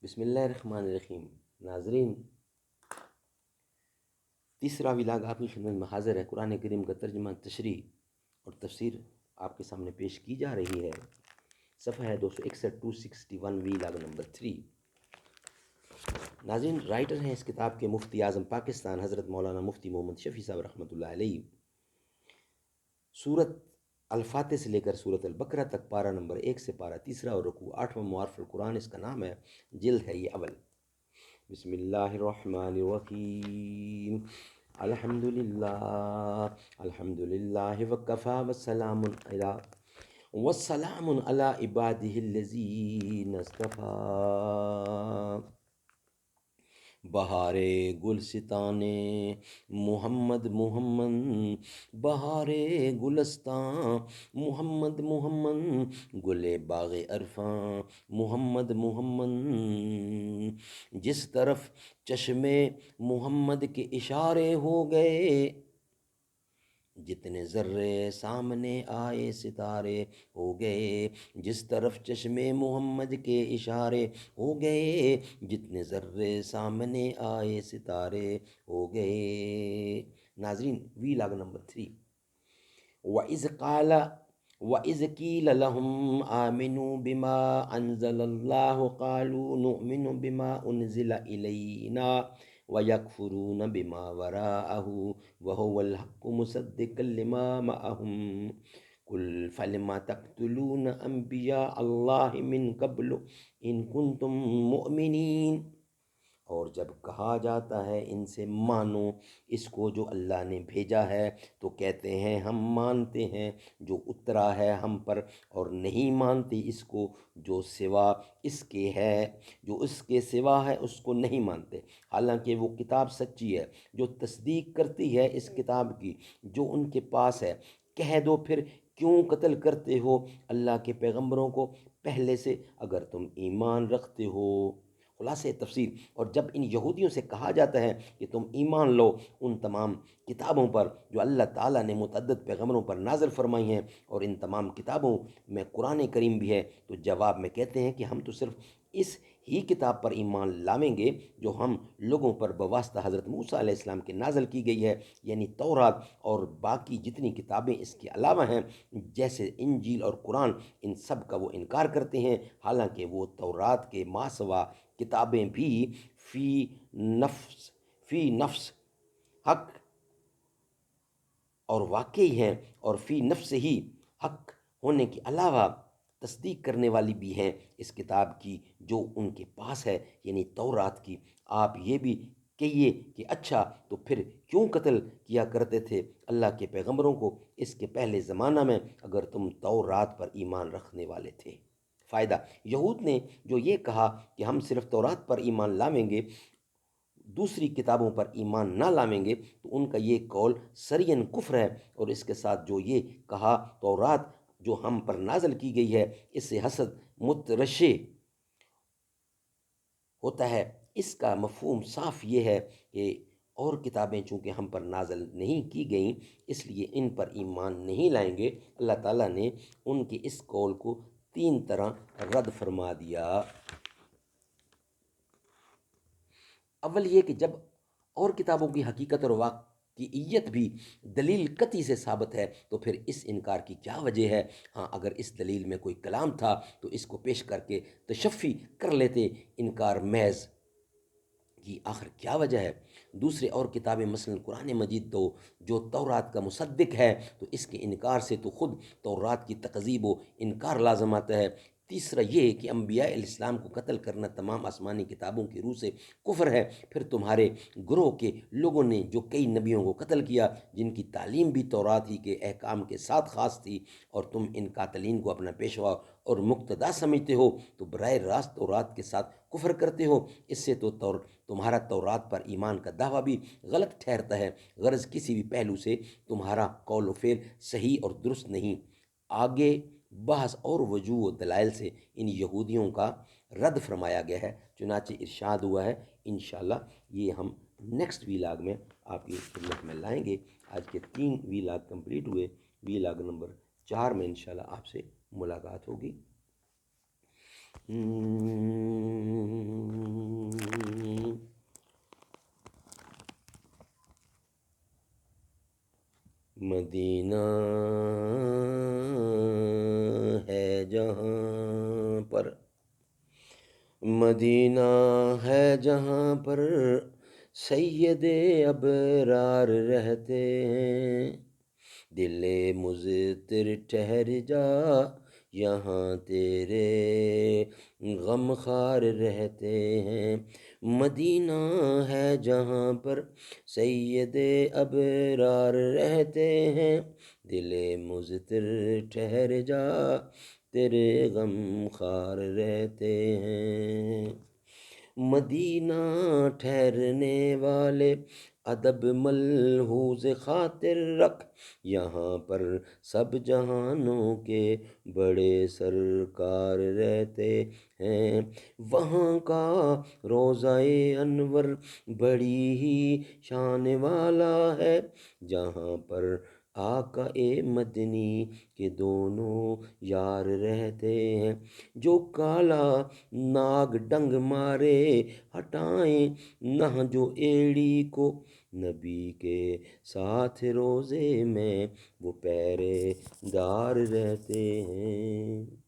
بسم اللہ الرحمن الرحیم۔ ناظرین، تیسرا ولاگ آپ کی خدمت میں حاضر ہے۔ قرآن کریم کا ترجمہ، تشریح اور تفسیر آپ کے سامنے پیش کی جا رہی ہے۔ صفحہ ہے 261، 261، ولاگ نمبر 3۔ ناظرین، رائٹر ہیں اس کتاب کے مفتی اعظم پاکستان حضرت مولانا مفتی محمد شفیع صاحب رحمۃ اللہ علیہ۔ سورت الفاتح سے لے کر سورت البقرہ تک پارہ نمبر 1 سے پارہ تیسرا اور رکوع 8واں معارف القرآن اس کا نام ہے، جلد ہے یہ اول۔ بسم اللہ الرحمن الرحیم۔ الحمدللہ وکفی والسلام علی عبادہ الذین اصطفیٰ۔ بہارے گلستان محمد محمد، بہارے گلستان محمد محمد، گلے باغ عرفاں محمد محمد۔ جس طرف چشمے محمد کے اشارے ہو گئے، جتنے ذرے سامنے آئے ستارے ہو گئے۔ جس طرف چشمے محمد کے اشارے ہو گئے، جتنے ذرے سامنے آئے ستارے ہو گئے۔ ناظرین، وی لاگ نمبر 3۔ وَإِذْ قِيلَ لَهُمْ آمِنُوا بِمَا أَنزَلَ اللَّهُ قَالُوا نُؤْمِنُ بِمَا أُنزِلَ إِلَيْنَا وَيَكْفُرُونَ بِمَا وَرَاءَهُ وَهُوَ الْحَقُّ مُصَدِّقًا لِمَا مَعَهُمْ قُلْ فَلِمَ تَقْتُلُونَ أَنْبِيَاءَ اللَّهِ مِنْ قَبْلُ إِنْ كُنْتُمْ مُؤْمِنِينَ۔ اور جب کہا جاتا ہے ان سے مانو اس کو جو اللہ نے بھیجا ہے، تو کہتے ہیں ہم مانتے ہیں جو اترا ہے ہم پر، اور نہیں مانتے اس کو جو سوا اس کے ہے، جو اس کے سوا ہے اس کو نہیں مانتے، حالانکہ وہ کتاب سچی ہے جو تصدیق کرتی ہے اس کتاب کی جو ان کے پاس ہے۔ کہہ دو پھر، کیوں قتل کرتے ہو اللہ کے پیغمبروں کو پہلے سے اگر تم ایمان رکھتے ہو؟ خلاصہ تفسیر۔ اور جب ان یہودیوں سے کہا جاتا ہے کہ تم ایمان لو ان تمام کتابوں پر جو اللہ تعالیٰ نے متعدد پیغمبروں پر نازل فرمائی ہیں، اور ان تمام کتابوں میں قرآن کریم بھی ہے، تو جواب میں کہتے ہیں کہ ہم تو صرف اس ہی کتاب پر ایمان لاویں گے جو ہم لوگوں پر بواسطہ حضرت موسیٰ علیہ السلام کے نازل کی گئی ہے، یعنی تورات، اور باقی جتنی کتابیں اس کے علاوہ ہیں جیسے انجیل اور قرآن، ان سب کا وہ انکار کرتے ہیں، حالانکہ وہ تورات کے ماسوا کتابیں بھی فی نفس حق اور واقعی ہیں، اور فی نفس ہی حق ہونے کے علاوہ تصدیق کرنے والی بھی ہیں اس کتاب کی جو ان کے پاس ہے، یعنی تورات کی۔ آپ یہ بھی کہیے کہ اچھا تو پھر کیوں قتل کیا کرتے تھے اللہ کے پیغمبروں کو اس کے پہلے زمانہ میں اگر تم تورات پر ایمان رکھنے والے تھے؟ فائدہ، یہود نے جو یہ کہا کہ ہم صرف تورات پر ایمان لاویں گے، دوسری کتابوں پر ایمان نہ لاویں گے، تو ان کا یہ قول سرین کفر ہے، اور اس کے ساتھ جو یہ کہا تورات جو ہم پر نازل کی گئی ہے اس سے حسد مترشے ہوتا ہے۔ اس کا مفہوم صاف یہ ہے کہ اور کتابیں چونکہ ہم پر نازل نہیں کی گئیں اس لیے ان پر ایمان نہیں لائیں گے۔ اللہ تعالیٰ نے ان کے اس قول کو 3 طرح رد فرما دیا۔ اول یہ کہ جب اور کتابوں کی حقیقت اور واقعیت بھی دلیل قطعی سے ثابت ہے تو پھر اس انکار کی کیا وجہ ہے؟ ہاں، اگر اس دلیل میں کوئی کلام تھا تو اس کو پیش کر کے تشفی کر لیتے، انکار محض کی آخر کیا وجہ ہے؟ دوسرے اور کتابیں مثلا قرآن مجید تو جو تورات کا مصدق ہے، تو اس کے انکار سے تو خود تورات کی تکذیب و انکار لازم آتا ہے۔ تیسرا یہ کہ انبیاء علیہ السلام کو قتل کرنا تمام آسمانی کتابوں کی روح سے کفر ہے۔ پھر تمہارے گروہ کے لوگوں نے جو کئی نبیوں کو قتل کیا جن کی تعلیم بھی تورات ہی کے احکام کے ساتھ خاص تھی، اور تم ان قاتلین کو اپنا پیشوا اور مقتدا سمجھتے ہو، تو براہ راست تورات کے ساتھ کفر کرتے ہو۔ اس سے تو تمہارا تورات پر ایمان کا دعویٰ بھی غلط ٹھہرتا ہے، غرض کسی بھی پہلو سے تمہارا قول و فعل صحیح اور درست نہیں۔ آگے بحث اور وجوہ و دلائل سے ان یہودیوں کا رد فرمایا گیا ہے، چنانچہ ارشاد ہوا ہے انشاءاللہ یہ ہم نیکسٹ ویلاگ میں آپ کی خدمت میں لائیں گے۔ آج کے 3 ویلاگ کمپلیٹ ہوئے، ویلاگ نمبر 4 میں انشاءاللہ آپ سے ملاقات ہوگی۔ مدینہ ہے جہاں پر، مدینہ ہے جہاں پر سید ابرار رہتے ہیں، دل مضطر ٹھہر جا یہاں تیرے غم خوار رہتے ہیں، مدینہ ہے جہاں پر سید ابرار رہتے ہیں، دل مضطر ٹھہر جا تیرے غم خوار رہتے ہیں، مدینہ ٹھہرنے والے ادب ملحوظ خاطر رکھ، یہاں پر سب جہانوں کے بڑے سرکار رہتے ہیں، وہاں کا روضہ انور بڑی ہی شان والا ہے، جہاں پر آقا مدنی کے دونوں یار رہتے ہیں، جو کالا ناگ ڈنگ مارے ہٹائیں نہ جو ایڑی کو، نبی کے ساتھ روزے میں وہ پہرے دار رہتے ہیں۔